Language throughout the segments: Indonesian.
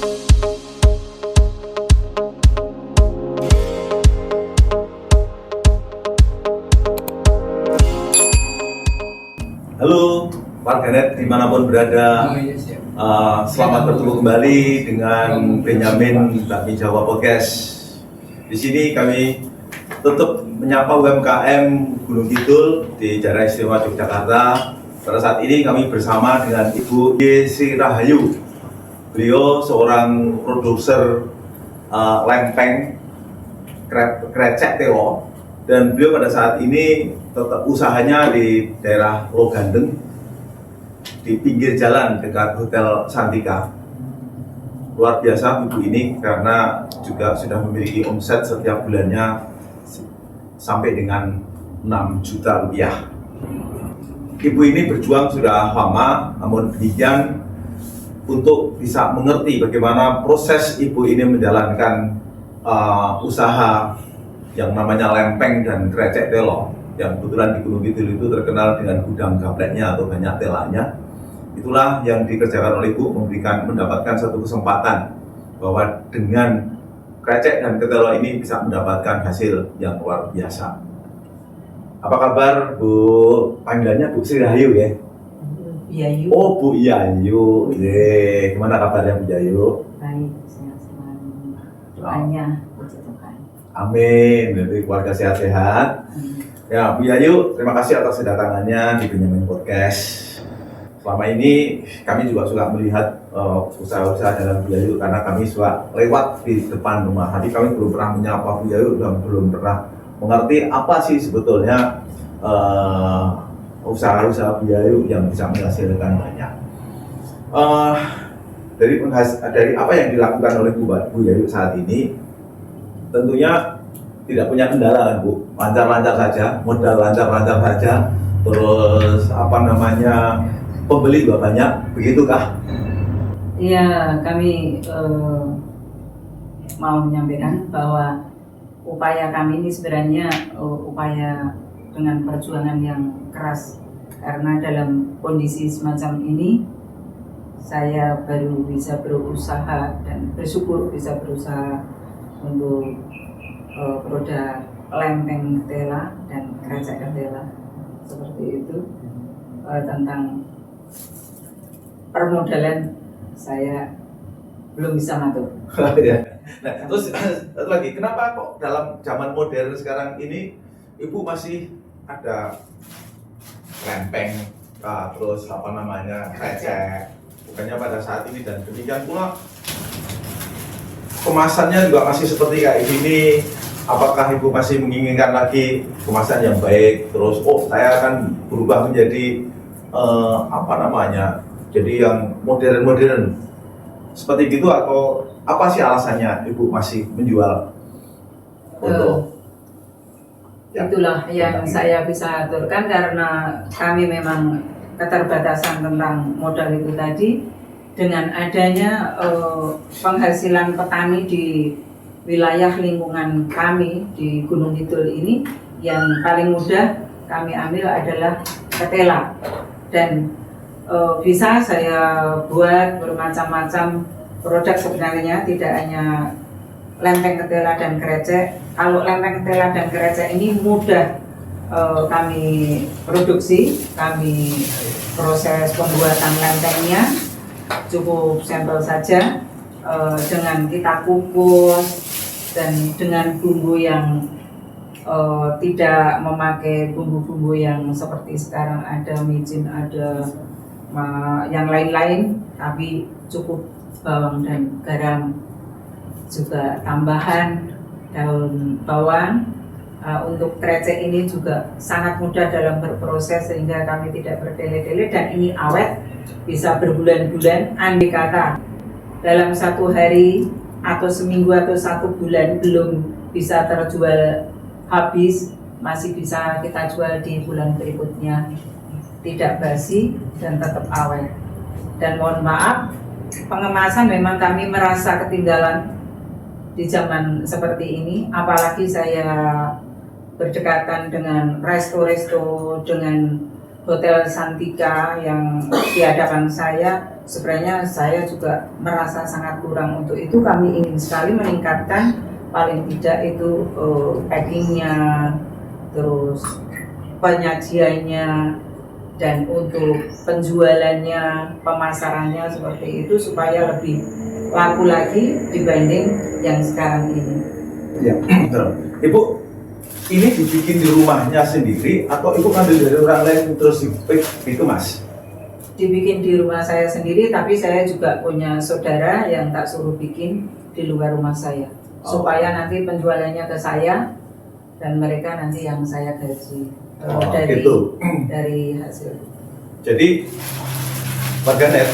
Halo warganet dimanapun berada, selamat bertemu kembali dengan Benyamin Bakmi Jawa Podcast. Di sini kami tetap menyapa UMKM Gunung Kidul di daerah istimewa Yogyakarta. Pada saat ini kami bersama dengan Ibu Yesi Rahayu. Beliau seorang produser lempeng krecek telo, dan beliau pada saat ini tetap usahanya di daerah Logandeng di pinggir jalan dekat Hotel Santika. Luar biasa ibu ini karena juga sudah memiliki omset setiap bulannya sampai dengan 6 juta rupiah. Ibu ini berjuang sudah lama, namun demikian untuk bisa mengerti bagaimana proses ibu ini menjalankan usaha yang namanya lempeng dan krecek telo, yang kebetulan di Gunung Kidul itu terkenal dengan gudang gapleknya atau banyak telanya. Itulah yang dikerjakan oleh ibu, mendapatkan satu kesempatan bahwa dengan krecek dan ketelo ini bisa mendapatkan hasil yang luar biasa. Apa kabar Bu? Panggilannya Bu Sri Rahayu ya? Yayu. Oh Bu Yayu, gimana kabarnya Bu Yayu? Baik, sehat selalu. Doanya puji Tuhan. Amin, dari keluarga sehat-sehat. Ya Bu Yayu, terima kasih atas kedatangannya di Benyamin Podcast. Selama ini kami juga suka melihat usaha-usaha dalam Bu Yayu karena kami suka lewat di depan rumah. Tadi kami belum pernah menyapa Bu Yayu dan belum pernah mengerti apa sih sebetulnya usaha-usaha Bu Yayu yang bisa menghasilkan banyak. Dari apa yang dilakukan oleh Bu Yayu saat ini, tentunya tidak punya kendala kan Bu, lancar-lancar saja, modal lancar-lancar saja, terus pembeli juga banyak, begitukah? Iya, kami mau menyampaikan bahwa upaya kami ini sebenarnya upaya dengan perjuangan yang keras, karena dalam kondisi semacam ini saya baru bisa berusaha dan bersyukur bisa berusaha untuk produk lempeng ketela dan krecek ketela seperti itu. Tentang permodalan saya belum bisa matur. Nah, terus satu lagi, kenapa kok dalam zaman modern sekarang ini Ibu masih ada lempeng, terus krecek, bukannya pada saat ini, dan demikian pula kemasannya juga masih seperti kayak gini? Apakah Ibu masih menginginkan lagi kemasan yang baik, terus saya akan berubah menjadi jadi yang modern seperti gitu, atau apa sih alasannya Ibu masih menjual foto? Itulah yang saya bisa aturkan, karena kami memang keterbatasan tentang modal itu tadi. Dengan adanya penghasilan petani di wilayah lingkungan kami di Gunung Kidul ini, yang paling mudah kami ambil adalah ketela, dan bisa saya buat bermacam-macam produk sebenarnya, tidak hanya lempeng ketela dan krecek. Kalau lempeng ketela dan krecek ini mudah kami produksi, kami proses pembuatan lempengnya cukup sampel saja, dengan kita kukus dan dengan bumbu yang tidak memakai bumbu-bumbu yang seperti sekarang ada micin, ada yang lain-lain, tapi cukup bawang dan garam, juga tambahan daun bawang. Untuk krecek ini juga sangat mudah dalam berproses, sehingga kami tidak bertele-tele, dan ini awet bisa berbulan-bulan. Andai kata dalam satu hari atau seminggu atau satu bulan belum bisa terjual habis, masih bisa kita jual di bulan berikutnya, tidak basi dan tetap awet. Dan mohon maaf, pengemasan memang kami merasa ketinggalan di zaman seperti ini, apalagi saya berdekatan dengan resto-resto, dengan Hotel Santika yang diadakan saya, sebenarnya saya juga merasa sangat kurang. Untuk itu kami ingin sekali meningkatkan paling tidak itu packingnya, terus penyajiannya, dan untuk penjualannya, pemasarannya seperti itu supaya lebih laku lagi dibanding yang sekarang ini. Ya, betul. Ibu, ini dibikin di rumahnya sendiri atau ibu ngambil dari orang lain terus dikemas? Dibikin di rumah saya sendiri, tapi saya juga punya saudara yang tak suruh bikin di luar rumah saya, supaya nanti penjualannya ke saya dan mereka nanti yang saya gaji dari hasil. Jadi warganet,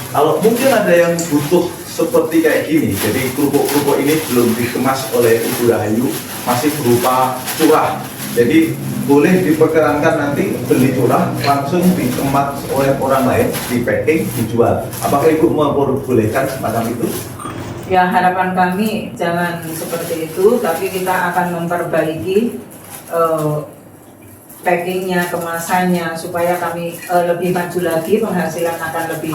kalau mungkin ada yang butuh seperti kayak gini, jadi kerupuk-kerupuk ini belum dikemas oleh Ibu Rahayu, masih berupa curah. Jadi boleh diperkirakan nanti beli curah langsung dikemas oleh orang lain, di packing, dijual. Apakah Ibu memperbolehkan semacam itu? Ya, harapan kami jangan seperti itu, tapi kita akan memperbaiki packingnya, kemasannya, supaya kami lebih maju lagi, penghasilan akan lebih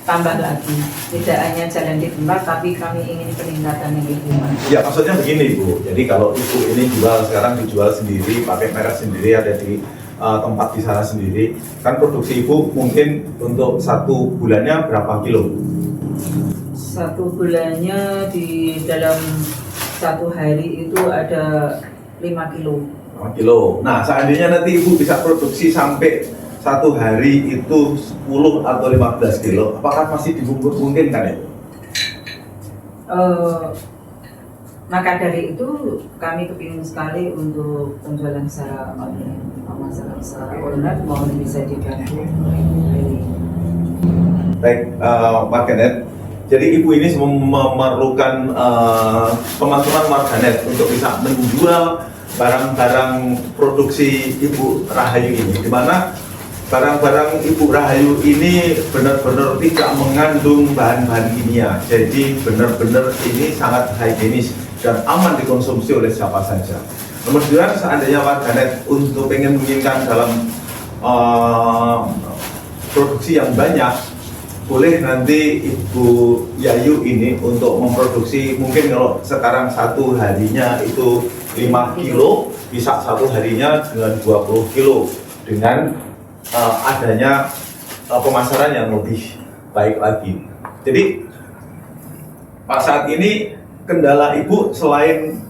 tambah lagi. Tidak hanya jalan di tempat, tapi kami ingin peningkatan yang lebih maju. Ya, maksudnya begini Bu, jadi kalau Ibu ini sekarang dijual sendiri, pakai merek sendiri, ada di tempat di sana sendiri, kan produksi Ibu mungkin untuk 1 bulannya berapa kilo? 1 bulannya di dalam 1 hari itu ada 5 kilo. 5 kilo. Nah, seandainya nanti Ibu bisa produksi sampai 1 hari itu 10 atau 15 kilo, apakah masih dibungkus mungkin kan ya? Maka dari itu kami kepingin sekali untuk penjualan secara online, pemasaran secara online, mohon bisa dibantu. Baik, warganet. Jadi Ibu ini memerlukan pemantauan warganet untuk bisa menjual barang-barang produksi Ibu Rahayu ini, di mana barang-barang Ibu Rahayu ini benar-benar tidak mengandung bahan-bahan kimia. Jadi benar-benar ini sangat higienis dan aman dikonsumsi oleh siapa saja. Kemudian seandainya warganet untuk pengen menginginkan dalam produksi yang banyak, boleh nanti Ibu Yayu ini untuk memproduksi, mungkin kalau sekarang 1 harinya itu 5 kilo, bisa 1 harinya dengan 20 kilo dengan adanya pemasaran yang lebih baik lagi. Jadi Pak, saat ini kendala Ibu selain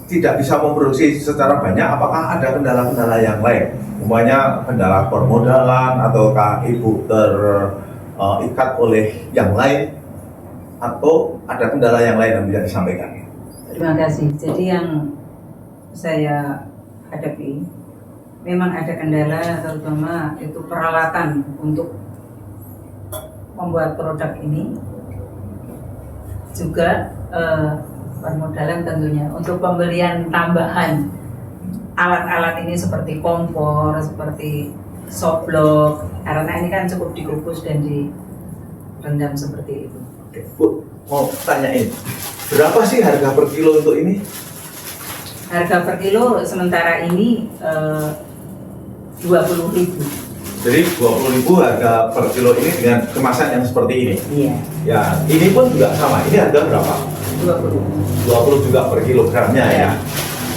tidak bisa memproduksi secara banyak, apakah ada kendala-kendala yang lain? Umpamanya kendala permodalan, ataukah Ibu terikat oleh yang lain, atau ada kendala yang lain yang bisa disampaikan? Terima kasih. Jadi yang saya hadapi memang ada kendala, terutama itu peralatan untuk membuat produk ini, juga permodalan tentunya untuk pembelian tambahan alat-alat ini seperti kompor, seperti softlock, karena ini kan cukup dikukus dan direndam seperti itu. Oke, Bu, mau tanyain, berapa sih harga per kilo untuk ini? Harga per kilo sementara ini 20.000. Jadi 20.000 harga per kilo ini dengan kemasan yang seperti ini. Iya. Ya, ini pun juga sama. Ini harga berapa? 20. 20 juga per kilogramnya ya.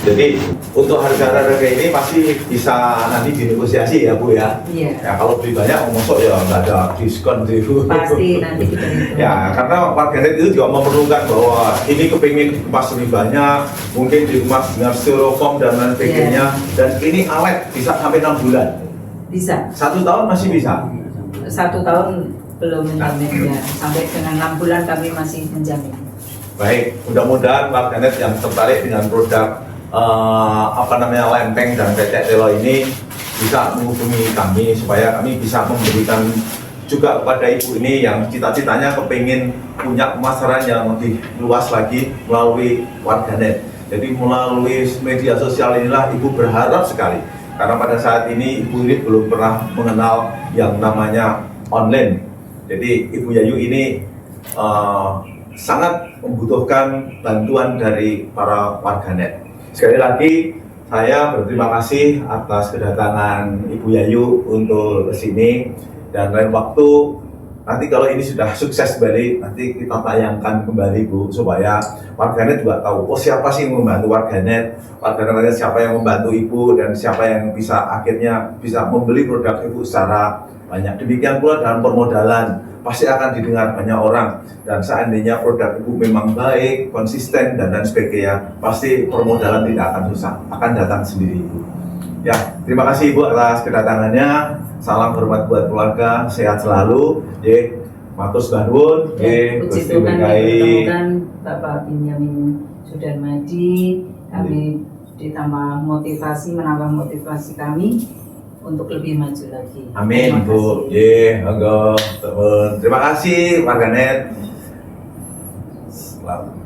Jadi untuk harga ini masih bisa nanti dinegosiasi ya Bu ya. Iya. Ya kalau beli banyak masuk ya nggak ada diskon sih Bu. Pasti nanti kita Ya karena warganet itu juga memerlukan bahwa ini kepingin kemas lebih banyak, mungkin dikemas dengan styrofoam dan lain sebagainya. Dan ini awet bisa sampai 6 bulan. bisa. 1 tahun masih bisa. 1 tahun belum menjamin ya. Sampai dengan 6 bulan kami masih menjamin. Baik, mudah-mudahan warganet yang tertarik dengan produk lempeng dan pecek telo ini bisa menghubungi kami supaya kami bisa memberikan juga kepada Ibu ini yang cita-citanya kepingin punya pemasaran yang lebih luas lagi melalui warganet. Jadi melalui media sosial inilah Ibu berharap sekali, karena pada saat ini Ibu ini belum pernah mengenal yang namanya online. Jadi Ibu Yayu ini sangat membutuhkan bantuan dari para warganet. Sekali lagi, saya berterima kasih atas kedatangan Ibu Yayu untuk kesini, dan lain waktu nanti kalau ini sudah sukses kembali, nanti kita tayangkan kembali Bu, supaya warganet juga tahu, oh siapa sih yang membantu warganet siapa yang membantu Ibu, dan siapa yang bisa akhirnya bisa membeli produk Ibu secara banyak. Demikian pula dalam permodalan, pasti akan didengar banyak orang, dan seandainya produk Ibu memang baik, konsisten, dan sebagainya, pasti permodalan tidak akan susah, akan datang sendiri Ibu. Ya, terima kasih Ibu atas kedatangannya. Salam hormat buat keluarga, sehat selalu. Matur nuwun. Puji Tuhan dipertemukan Bapak Benyamin Sudarmadi. Kami ditambah motivasi, menambah motivasi kami untuk lebih maju lagi. Amin Bu. Monggo. Terima kasih warganet. Selamat.